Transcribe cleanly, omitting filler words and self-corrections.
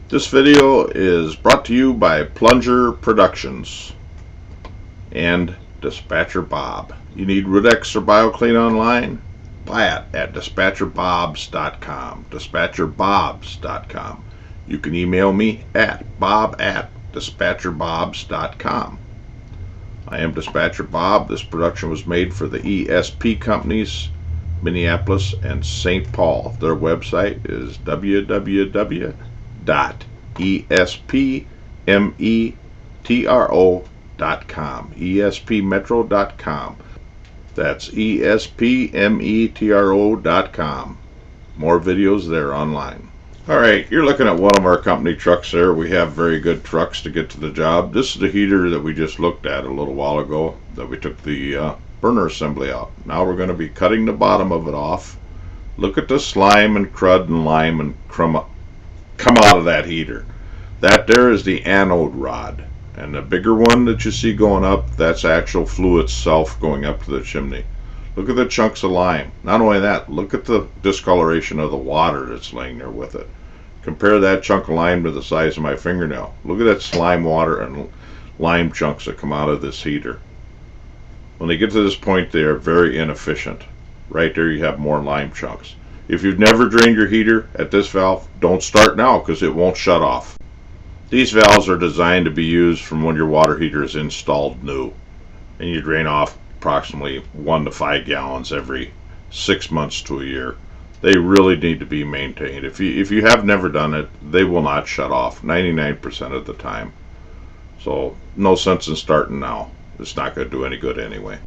This video is brought to you by Plunger Productions and Dispatcher Bob. You need Rudex or BioClean online? Buy it at DispatcherBobs.com. DispatcherBobs.com. You can email me at bob@DispatcherBobs.com. I am Dispatcher Bob. This production was made for the ESP companies, Minneapolis and St. Paul. Their website is www.espmetro.com. espmetro.com. That's espmetro.com. More videos there online. Alright, you're looking at one of our company trucks there. We have very good trucks to get to the job. This is the heater that we just looked at a little while ago that we took the burner assembly out. Now we're going to be cutting the bottom of it off. Look at the slime and crud and lime and come out of that heater. That there is the anode rod, and the bigger one that you see going up, that's actual flue itself going up to the chimney. Look at the chunks of lime. Not only that, look at the discoloration of the water that's laying there with it. Compare that chunk of lime to the size of my fingernail. Look at that slime water and lime chunks that come out of this heater. When they get to this point, they are very inefficient. Right there you have more lime chunks. If you've never drained your heater at this valve, don't start now because it won't shut off. These valves are designed to be used from when your water heater is installed new, and you drain off approximately 1 to 5 gallons every 6 months to a year. They really need to be maintained. If you have never done it, they will not shut off 99% of the time. So no sense in starting now. It's not going to do any good anyway.